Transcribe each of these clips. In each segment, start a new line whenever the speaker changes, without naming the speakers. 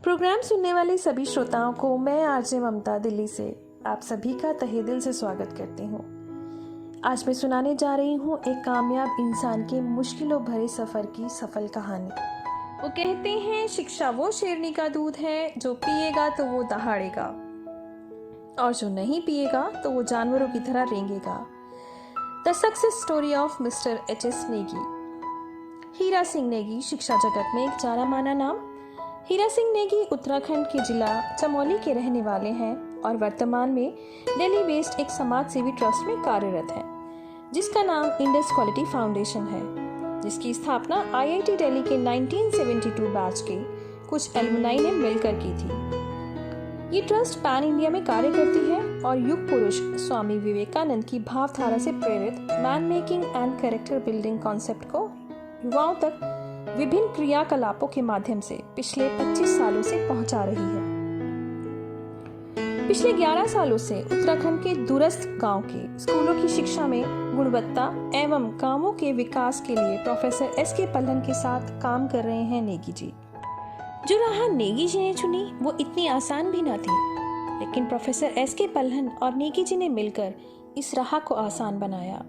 Programme सुनने वाले सभी श्रोताओं को मैं आरजे ममता दिल्ली से आप सभी का तहे दिल से स्वागत करती हूँ। आज मैं सुनाने जा रही हूँ एक कामयाब इंसान के मुश्किलों भरे सफ़र की सफल कहानी। वो कहते हैं शिक्षा वो शेरनी का दूध है, जो पिएगा तो वो दहाड़ेगा और जो नहीं पिएगा तो वो जानवरों की तरह रेंगेगा। The success story of mister H.S. Negi. Hira Singh Negi शिक्षा जगत में एक जाना माना नाम। हीरा सिंह नेगी उत्तराखंड के जिला चमोली के रहने वाले हैं और वर्तमान में दिल्ली बेस्ड एक समाज सेवी ट्रस्ट में कार्यरत हैं, जिसका नाम इंडस क्वालिटी फाउंडेशन है, जिसकी स्थापना IIT दिल्ली के 1972 बैच के कुछ एलुमनाई ने मिलकर की थी। ये ट्रस्ट पैन इंडिया में कार्य करती है और युग पुरुष स्वामी विवेकानंद की भावधारा से प्रेरित man making and character building concept को युवाओं तक विभिन्न क्रियाकलापों के माध्यम से पिछले 25 सालों से पहुंचा रही है। पिछले 11 सालों से उत्तराखंड के दूरस्थ गांव के स्कूलों की शिक्षा में गुणवत्ता एवं गांवों के विकास के लिए प्रोफेसर S.K. पल्लन के साथ काम कर रहे हैं नेगी जी। जो राह नेगी जी ने चुनी वो इतनी आसान भी ना थी, लेकिन प्रोफेसर S.K. पल्लन और नेगी जी ने मिलकर इस राह को आसान बनाया।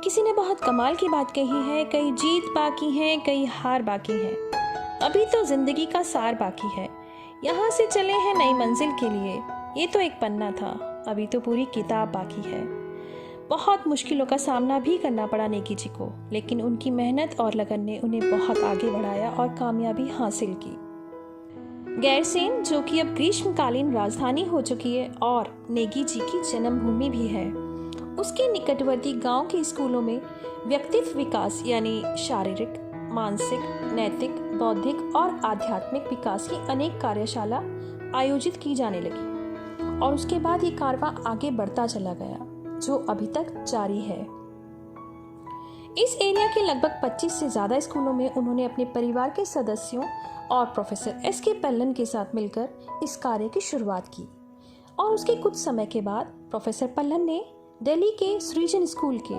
किसी ने बहुत कमाल की बात कही है, कई जीत बाकी है, कई हार बाकी है, अभी तो जिंदगी का सार बाकी है। यहाँ से चले हैं नई मंजिल के लिए, ये तो एक पन्ना था, अभी तो पूरी किताब बाकी है। बहुत मुश्किलों का सामना भी करना पड़ा नेगी जी को, लेकिन उनकी मेहनत और लगन ने उन्हें बहुत आगे बढ़ाया और कामयाबी हासिल की। गैरसैंण, जो कि अब ग्रीष्मकालीन राजधानी हो चुकी है और नेगी जी की जन्मभूमि भी है, उसके निकटवर्ती गांव के स्कूलों में व्यक्तित्व विकास यानी शारीरिक, मानसिक, नैतिक, बौद्धिक और आध्यात्मिक विकास की अनेक कार्यशाला आयोजित की जाने लगी और उसके बाद ये कारवां आगे बढ़ता चला गया, जो अभी तक जारी है। इस एरिया के लगभग 25 से ज़्यादा स्कूलों में उन्होंने अपने परिवार के सदस्यों और प्रोफेसर S.K. पल्लन के साथ मिलकर इस कार्य की शुरुआत की और उसके कुछ समय के बाद प्रोफेसर पल्लन ने दिल्ली के सृजन स्कूल के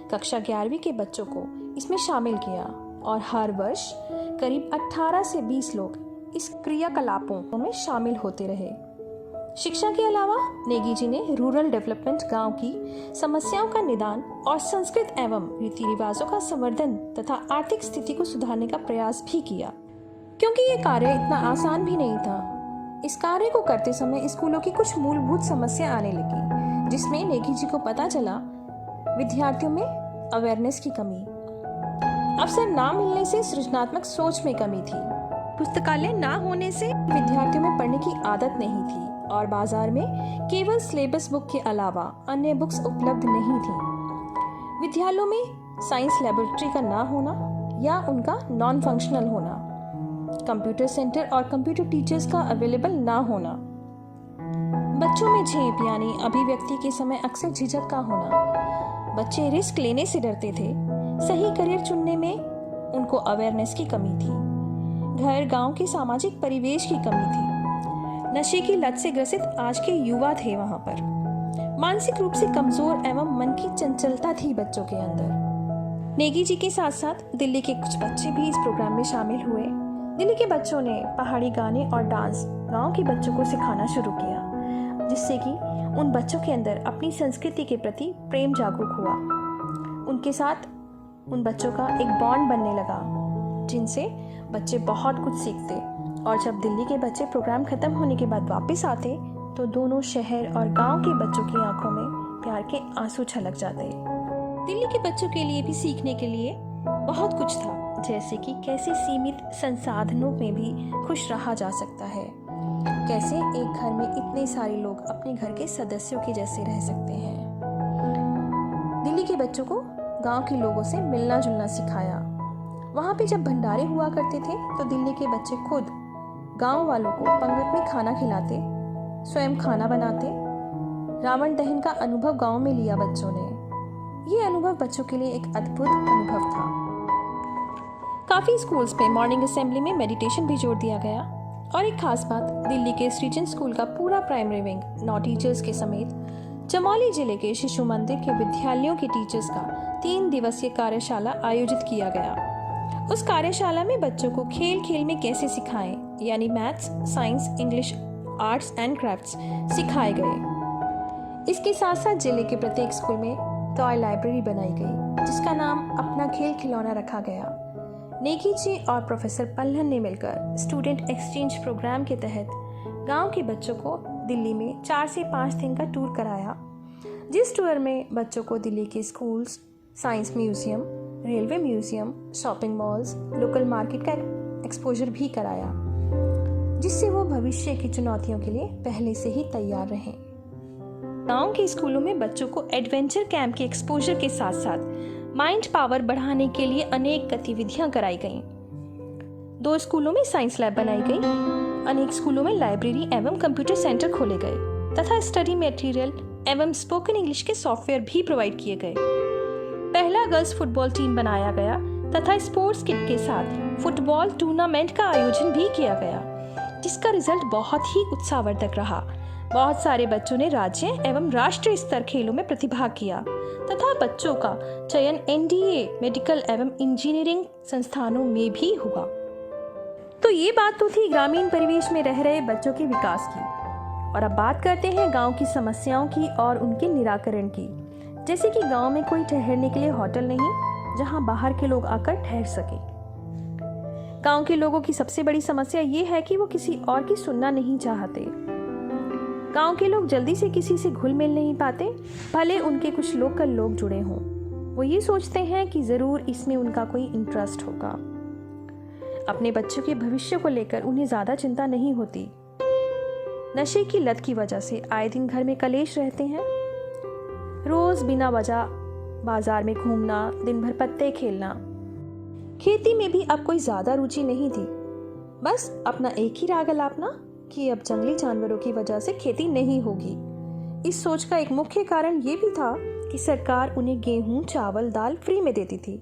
कक्षा 11वीं के बच्चों को इसमें शामिल किया और हर वर्ष करीब 18 से 20 लोग इस क्रियाकलापों में शामिल होते रहे। शिक्षा के अलावा नेगी जी ने रूरल डेवलपमेंट, गांव की समस्याओं का निदान और संस्कृत एवं रीति रिवाजों का संवर्धन तथा आर्थिक स्थिति को सुधारने का प्रयास भी किया। क्योंकि ये कार्य इतना आसान भी नहीं था, इस कार्य को करते समय स्कूलों की कुछ मूलभूत समस्या आने लगी, जिसमें नेगी जी को पता चला विद्यार्थियों में अवेयरनेस की कमी, अवसर ना मिलने से सृजनात्मक सोच में कमी थी, पुस्तकालय ना होने से विद्यार्थियों में पढ़ने की आदत नहीं थी और बाजार में केवल सिलेबस बुक के अलावा अन्य बुक्स उपलब्ध नहीं थी। विद्यालयों में साइंस लैबोरेटरी का ना होना या उनका नॉन फंक्शनल होना, कंप्यूटर सेंटर और कंप्यूटर टीचर्स का अवेलेबल ना होना, बच्चों में झेप यानी अभिव्यक्ति के समय अक्सर झिझक का होना, बच्चे रिस्क लेने से डरते थे, सही करियर चुनने में उनको अवेयरनेस की कमी थी, घर गांव के सामाजिक परिवेश की कमी थी, नशे की लत से ग्रसित आज के युवा थे वहां पर, मानसिक रूप से कमजोर एवं मन की चंचलता थी बच्चों के अंदर। नेगी जी के साथ साथ दिल्ली के कुछ बच्चे भी इस प्रोग्राम में शामिल हुए। दिल्ली के बच्चों ने पहाड़ी गाने और डांस गांव के बच्चों को सिखाना शुरू किया, जिससे कि उन बच्चों के अंदर अपनी संस्कृति के प्रति प्रेम जागरूक हुआ। उनके साथ उन बच्चों का एक बॉन्ड बनने लगा, जिनसे बच्चे बहुत कुछ सीखते और जब दिल्ली के बच्चे प्रोग्राम खत्म होने के बाद वापस आते तो दोनों शहर और गांव के बच्चों की आंखों में प्यार के आंसू छलक जाते। दिल्ली के बच्चों के लिए भी सीखने के लिए बहुत कुछ था, जैसे कि कैसे सीमित संसाधनों में भी खुश रहा जा सकता है, कैसे एक घर में इतने सारे लोग अपने घर के सदस्यों के जैसे रह सकते हैं। दिल्ली के बच्चों को गांव के लोगों से मिलना जुलना सिखाया। वहाँ पे जब भंडारे हुआ करते थे तो दिल्ली के बच्चे खुद गांव वालों को पंगत में खाना खिलाते, स्वयं खाना बनाते। रावण दहन का अनुभव गांव में लिया बच्चों ने। ये अनुभव बच्चों के लिए एक अद्भुत अनुभव था। काफ़ी स्कूल्स में मॉर्निंग असेंबली में मेडिटेशन भी जोड़ दिया गया और एक खास बात, दिल्ली के सृजन स्कूल का पूरा प्राइमरी विंग 9 टीचर्स के समेत चमोली जिले के शिशु मंदिर के विद्यालयों के टीचर्स का 3 दिवसीय कार्यशाला आयोजित किया गया, उस कार्यशाला में बच्चों को खेल खेल में कैसे सिखाएं, यानी maths, science, English, arts and crafts सिखाए गए। इसके साथ साथ जिले के प्रत्येक स्कूल में टॉय लाइब्रेरी बनाई गई, जिसका नाम अपना खेल खिलौना रखा गया। नेगी जी और प्रोफेसर पल्हन ने मिलकर स्टूडेंट एक्सचेंज प्रोग्राम के तहत गांव के बच्चों को दिल्ली में 4 से 5 दिन का टूर कराया, जिस टूर में बच्चों को दिल्ली के schools, science museum, railway museum, shopping malls, local market का एक्सपोजर भी कराया, जिससे वो भविष्य की चुनौतियों के लिए पहले से ही तैयार रहें। गांव के स्कूलों में बच्चों को एडवेंचर कैंप के एक्सपोजर के साथ साथ माइंड पावर बढ़ाने के लिए अनेक गतिविधियां कराई गईं। 2 स्कूलों में साइंस लैब बनाई गई, अनेक स्कूलों में लाइब्रेरी एवं कंप्यूटर सेंटर खोले गए तथा स्टडी मटेरियल एवं स्पोकन इंग्लिश के सॉफ्टवेयर भी प्रोवाइड किए गए। पहला गर्ल्स फुटबॉल टीम बनाया गया तथा स्पोर्ट्स किट के साथ फुटबॉल टूर्नामेंट का आयोजन भी किया गया, जिसका रिजल्ट बहुत ही उत्साहवर्धक रहा। बहुत सारे बच्चों ने राज्य एवं राष्ट्रीय स्तर खेलों में प्रतिभाग किया तथा बच्चों का चयन एनडीए, मेडिकल एवं इंजीनियरिंग संस्थानों में भी हुआ। तो ये बात तो थी ग्रामीण परिवेश में रह रहे बच्चों के विकास की, और अब बात करते हैं गांव की समस्याओं की और उनके निराकरण की। जैसे कि गांव में कोई ठहरने के लिए होटल नहीं, जहां बाहर के लोग आकर ठहर सके। गांव के लोगों की सबसे बड़ी समस्या ये है कि वो किसी और की सुनना नहीं चाहते। गांव के लोग जल्दी से किसी से घुल मिल नहीं पाते, भले उनके कुछ लोकल लोग जुड़े हों। वो ये सोचते हैं कि जरूर इसमें उनका कोई इंटरेस्ट होगा। अपने बच्चों के भविष्य को लेकर उन्हें ज्यादा चिंता नहीं होती। नशे की लत की वजह से आए दिन घर में कलेश रहते हैं। रोज बिना वजह बाजार में घूमना, दिन भर पत्ते खेलना। खेती में भी अब कोई ज्यादा रुचि नहीं थी, बस अपना एक ही राग अलापना कि अब जंगली जानवरों की वजह से खेती नहीं होगी। इस सोच का एक मुख्य कारण ये भी था कि सरकार उन्हें गेहूं, चावल, दाल फ्री में देती थी,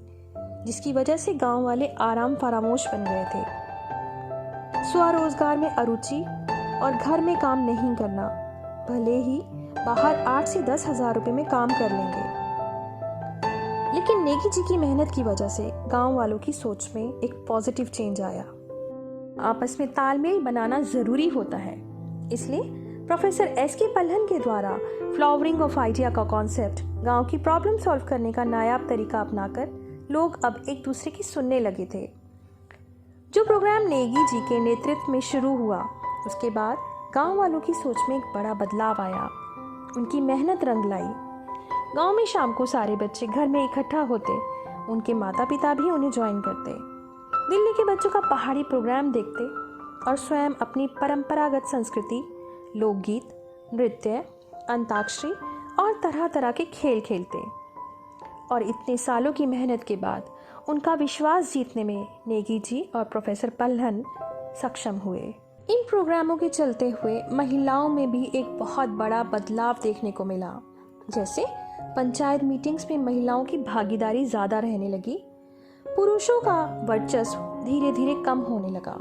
जिसकी वजह से गांव वाले आराम फरामोश बन गए थे। स्वरोजगार में अरुचि और घर में काम नहीं करना, भले ही बाहर 8 से 10 हजार रुपए में काम कर लेंगे। लेकिन नेगी जी की मेहनत की वजह से गांव वालों की सोच में एक पॉजिटिव चेंज आया। आपस में तालमेल बनाना जरूरी होता है, इसलिए प्रोफेसर एसके पल्हन के द्वारा फ्लावरिंग ऑफ आइडिया का कॉन्सेप्ट गांव की प्रॉब्लम सॉल्व करने का नायाब तरीका अपनाकर लोग अब एक दूसरे की सुनने लगे थे। जो प्रोग्राम नेगी जी के नेतृत्व में शुरू हुआ, उसके बाद गांव वालों की सोच में एक बड़ा बदलाव आया। उनकी मेहनत रंग लाई। गांव में शाम को सारे बच्चे घर में इकट्ठा होते, उनके माता पिता भी उन्हें ज्वाइन करते। दिल्ली के बच्चों का पहाड़ी प्रोग्राम देखते और स्वयं अपनी परंपरागत संस्कृति, लोकगीत, नृत्य, अंताक्षरी और तरह तरह के खेल खेलते। और इतने सालों की मेहनत के बाद उनका विश्वास जीतने में नेगी जी और प्रोफेसर पल्हन सक्षम हुए। इन प्रोग्रामों के चलते हुए महिलाओं में भी एक बहुत बड़ा बदलाव देखने को मिला। जैसे पंचायत मीटिंग्स में महिलाओं की भागीदारी ज़्यादा रहने लगी, पुरुषों का वर्चस्व धीरे धीरे कम होने लगा।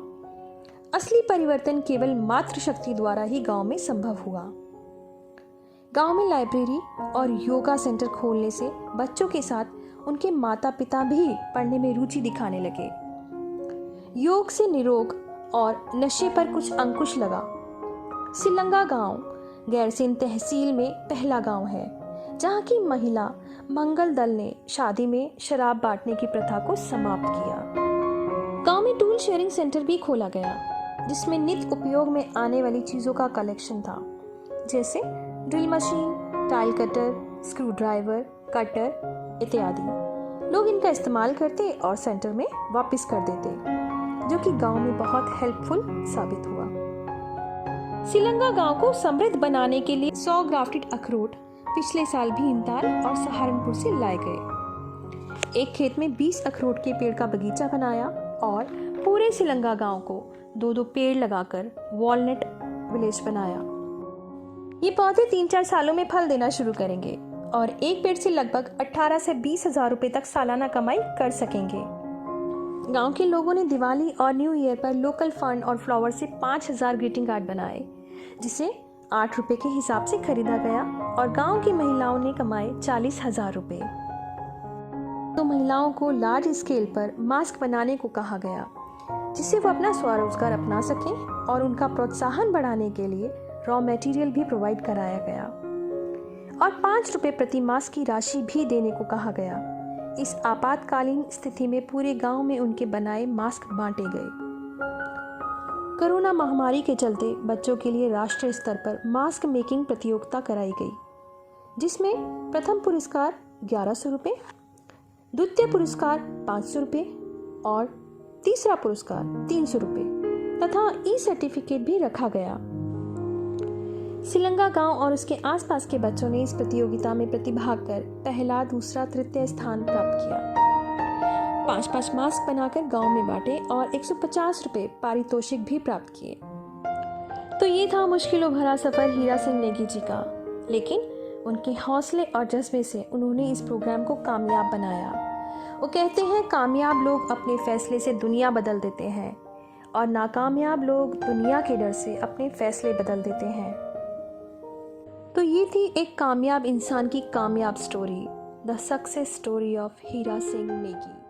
असली परिवर्तन केवल मातृशक्ति द्वारा ही गांव में संभव हुआ। गांव में लाइब्रेरी और योगा सेंटर खोलने से बच्चों के साथ उनके माता पिता भी पढ़ने में रुचि दिखाने लगे। योग से निरोग और नशे पर कुछ अंकुश लगा। सिलंगा गांव गैरसैंण तहसील में पहला गांव है जहां की महिला मंगल दल ने शादी में शराब बांटने की प्रथा को समाप्त किया। गांव में टूल शेयरिंग सेंटर भी खोला गया, जिसमें नित्य उपयोग में आने वाली चीजों का कलेक्शन था, जैसे drill machine, tile cutter, screw driver, cutter इत्यादि। लोग इनका इस्तेमाल करते और सेंटर में वापस कर देते, जो कि गांव में बहुत हेल्पफुल साबित हुआ। सिलंगा गांव को समृद्ध बनाने के लिए 100 ग्राफ्टेड अखरोट पिछले साल भीमताल और सहारनपुर से लाए गए। एक खेत में 20 अखरोट के पेड़ का बगीचा बनाया और पूरे सिलंगा गांव को 2-2 पेड़ लगाकर वॉलनट विलेज बनाया। ये पौधे 3-4 सालों में फल देना शुरू करेंगे और एक पेड़ से लगभग 18 से 20 हजार रुपए तक सालाना कमाई कर सकेंगे। गांव के लोगों ने दिवाली और न्यू ईयर पर लोकल फंड और फ्लावर से 5000 ग्रीटिंग कार्ड बनाए, जिसे 8 रुपए के हिसाब से खरीदा गया और गांव की महिलाओं ने कमाए 40,000 रुपए। तो महिलाओं को लार्ज स्केल पर मास्क बनाने को कहा गया, जिससे वो अपना स्वरोजगार अपना सकें, और उनका प्रोत्साहन बढ़ाने के लिए रॉ मटेरियल भी प्रोवाइड कराया गया और 5 रुपये प्रति मास्क की राशि भी देने को कहा गया। इस आपातकालीन स्थिति में पूरे गांव में उनके बनाए मास्क बांटे गए। कोरोना महामारी के चलते बच्चों के लिए राष्ट्रीय स्तर पर मास्क मेकिंग प्रतियोगिता कराई गई, जिसमें प्रथम पुरस्कार 1100 रुपये, द्वितीय पुरस्कार 500 रुपये और तीसरा पुरस्कार 300 रुपये तथा ई सर्टिफिकेट भी रखा गया। सिलंगा गांव और उसके आसपास के बच्चों ने इस प्रतियोगिता में प्रतिभाग कर पहला, दूसरा, तृतीय स्थान प्राप्त किया। 5-5 मास्क बनाकर गांव में बांटे और 150 रुपये पारितोषिक भी प्राप्त किए। तो ये था मुश्किलों भरा सफ़र हीरा सिंह नेगी जी का, लेकिन उनके हौसले और जज्बे से उन्होंने इस प्रोग्राम को कामयाब बनाया। वो कहते हैं, कामयाब लोग अपने फैसले से दुनिया बदल देते हैं और नाकामयाब लोग दुनिया के डर से अपने फैसले बदल देते हैं। तो ये थी एक कामयाब इंसान की कामयाब story, the success story of Hira Singh Negi.